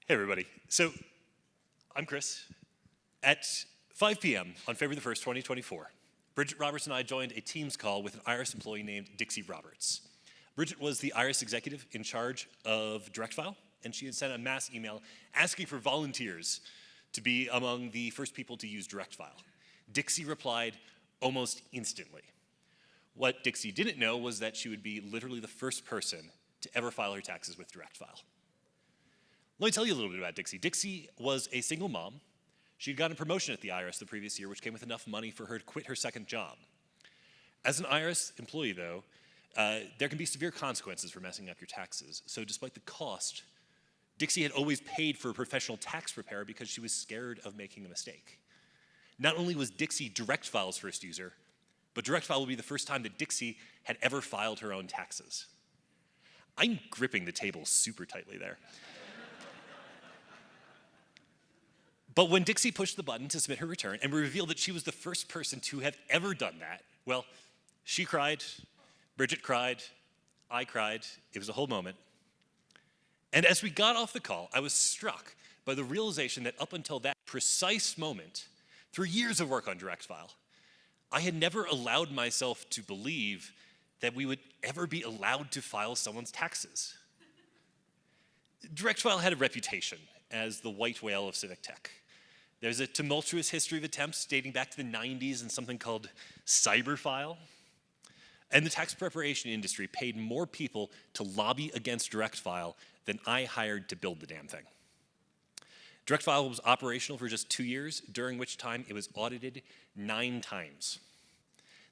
Hey everybody. So, I'm Chris. At 5 p.m. on February the 1st, 2024, Bridget Roberts and I joined a Teams call with an IRS employee named Dixie Roberts. Bridget was the IRS executive in charge of Direct File, and she had sent a mass email asking for volunteers to be among the first people to use Direct File. Dixie replied almost instantly. What Dixie didn't know was that she would be literally the first person to ever file her taxes with Direct File. Let me tell you a little bit about Dixie. Dixie was a single mom. She'd gotten a promotion at the IRS the previous year, which came with enough money for her to quit her second job. As an IRS employee, though, there can be severe consequences for messing up your taxes. So despite the cost, Dixie had always paid for a professional tax preparer because she was scared of making a mistake. Not only was Dixie Direct File's first user, but Direct File would be the first time that Dixie had ever filed her own taxes. I'm gripping the table super tightly there. But when Dixie pushed the button to submit her return and revealed that she was the first person to have ever done that, well, she cried, Bridget cried, I cried. It was a whole moment. And as we got off the call, I was struck by the realization that up until that precise moment, through years of work on Direct File, I had never allowed myself to believe that we would ever be allowed to file someone's taxes. Direct File had a reputation as the white whale of Civic Tech. There's a tumultuous history of attempts dating back to the 90s and something called cyberfile. And the tax preparation industry paid more people to lobby against Direct File than I hired to build the damn thing. Direct File was operational for just 2 years, during which time it was audited 9 times.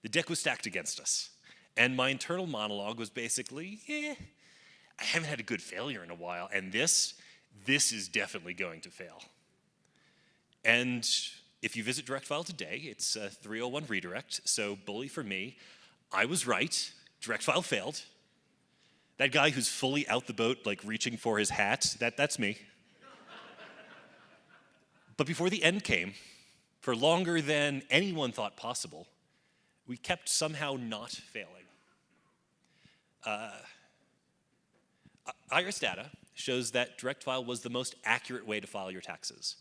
The deck was stacked against us. And my internal monologue was basically, I haven't had a good failure in a while, and this is definitely going to fail. And if you visit Direct File today, it's a 301 redirect, so bully for me. I was right, Direct File failed. That guy who's fully out the boat, like reaching for his hat, that's me. But before the end came, for longer than anyone thought possible, we kept somehow not failing. IRS data shows that Direct File was the most accurate way to file your taxes.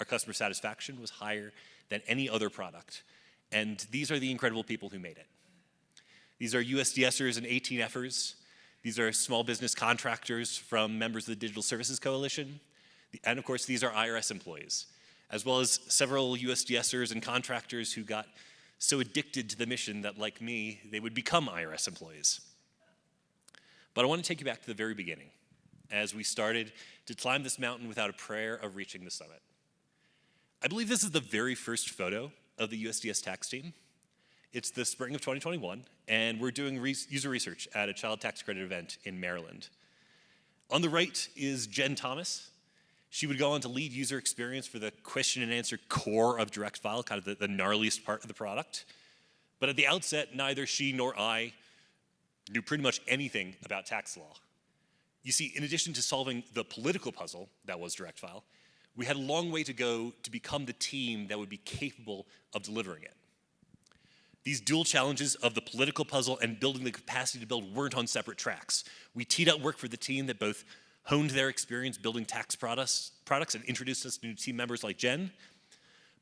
Our customer satisfaction was higher than any other product. And these are the incredible people who made it. These are USDSers and 18Fers. These are small business contractors from members of the Digital Services Coalition. And of course, these are IRS employees, as well as several USDSers and contractors who got so addicted to the mission that, like me, they would become IRS employees. But I want to take you back to the very beginning, as we started to climb this mountain without a prayer of reaching the summit. I believe this is the very first photo of the USDS tax team. It's the spring of 2021, and we're doing user research at a child tax credit event in Maryland. On the right is Jen Thomas. She would go on to lead user experience for the question and answer core of Direct File, kind of the gnarliest part of the product. But at the outset, neither she nor I knew pretty much anything about tax law. You see, in addition to solving the political puzzle that was Direct File, we had a long way to go to become the team that would be capable of delivering it. These dual challenges of the political puzzle and building the capacity to build weren't on separate tracks. We teed up work for the team that both honed their experience building tax products and introduced us to new team members like Jen,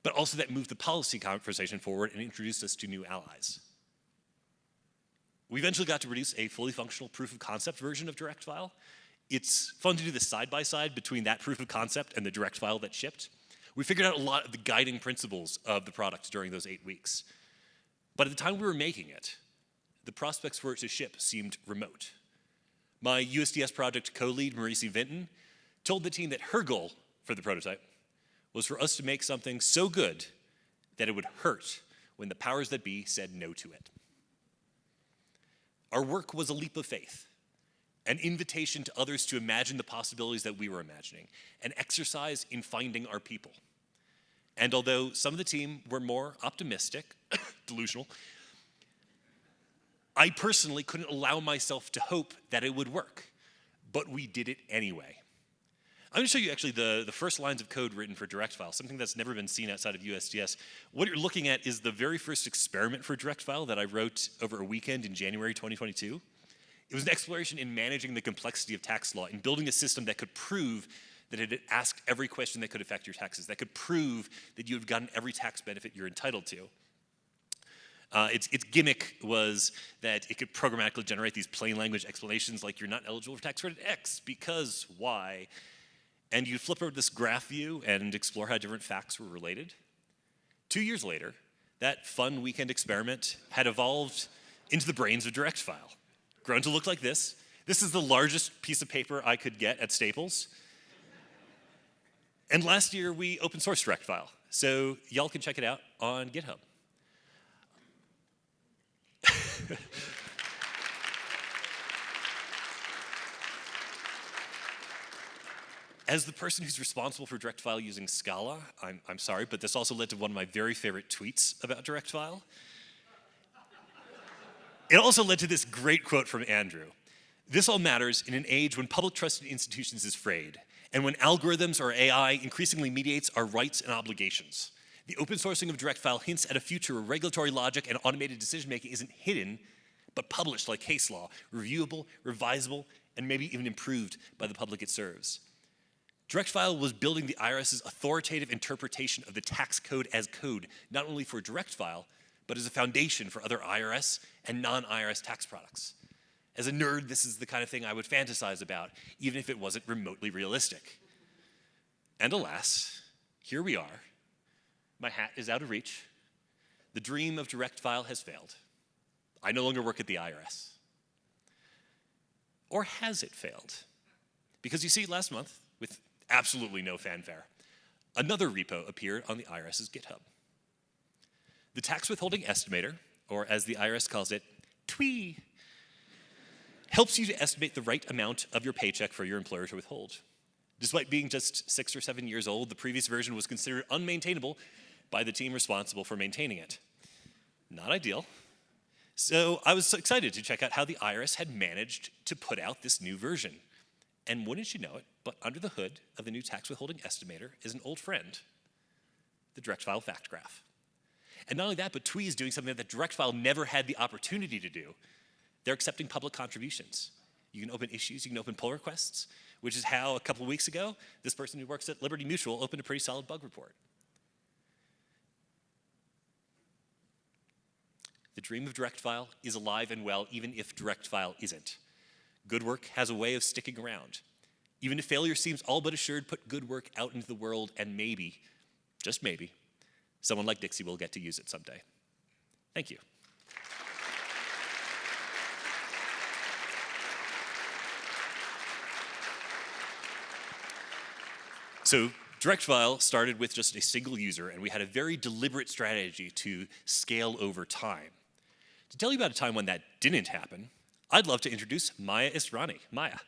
but also that moved the policy conversation forward and introduced us to new allies. We eventually got to produce a fully functional proof of concept version of Direct File. It's fun to do this side by side between that proof of concept and the Direct File that shipped. We figured out a lot of the guiding principles of the product during those 8 weeks. But at the time we were making it, the prospects for it to ship seemed remote. My USDS project co-lead, Marisi Vinton, told the team that her goal for the prototype was for us to make something so good that it would hurt when the powers that be said no to it. Our work was a leap of faith, an invitation to others to imagine the possibilities that we were imagining, an exercise in finding our people. And although some of the team were more optimistic, delusional, I personally couldn't allow myself to hope that it would work, but we did it anyway. I'm going to show you actually the first lines of code written for Direct File, something that's never been seen outside of USDS. What you're looking at is the very first experiment for Direct File that I wrote over a weekend in January 2022. It was an exploration in managing the complexity of tax law and building a system that could prove that had asked every question that could affect your taxes, that could prove that you had gotten every tax benefit you're entitled to. Its gimmick was that it could programmatically generate these plain language explanations like you're not eligible for tax credit X because Y. And you'd flip over this graph view and explore how different facts were related. 2 years later, that fun weekend experiment had evolved into the brains of Direct File, grown to look like this. This is the largest piece of paper I could get at Staples. And last year, we open sourced Direct File, so y'all can check it out on GitHub. As the person who's responsible for Direct File using Scala, I'm sorry, but this also led to one of my very favorite tweets about Direct File. It also led to this great quote from Andrew. This all matters in an age when public trust in institutions is frayed, and when algorithms or AI increasingly mediates our rights and obligations. The open sourcing of Direct File hints at a future where regulatory logic and automated decision-making isn't hidden, but published like case law, reviewable, revisable, and maybe even improved by the public it serves. Direct File was building the IRS's authoritative interpretation of the tax code as code, not only for Direct File, but as a foundation for other IRS and non-IRS tax products. As a nerd, this is the kind of thing I would fantasize about, even if it wasn't remotely realistic. And alas, here we are. My hat is out of reach. The dream of Direct File has failed. I no longer work at the IRS. Or has it failed? Because you see, last month, with absolutely no fanfare, another repo appeared on the IRS's GitHub. The tax withholding estimator, or as the IRS calls it, TWEE, helps you to estimate the right amount of your paycheck for your employer to withhold. Despite being just 6 or 7 years old, the previous version was considered unmaintainable by the team responsible for maintaining it. Not ideal. So I was excited to check out how the IRS had managed to put out this new version. And wouldn't you know it, but under the hood of the new tax withholding estimator is an old friend, the Direct File fact graph. And not only that, but TWEE is doing something that Direct File never had the opportunity to do. They're accepting public contributions. You can open issues, you can open pull requests, which is how a couple of weeks ago, this person who works at Liberty Mutual opened a pretty solid bug report. The dream of Direct File is alive and well, even if Direct File isn't. Good work has a way of sticking around. Even if failure seems all but assured, put good work out into the world and maybe, just maybe, someone like Dixie will get to use it someday. Thank you. So Direct File started with just a single user, and we had a very deliberate strategy to scale over time. To tell you about a time when that didn't happen, I'd love to introduce Maya Israni. Maya.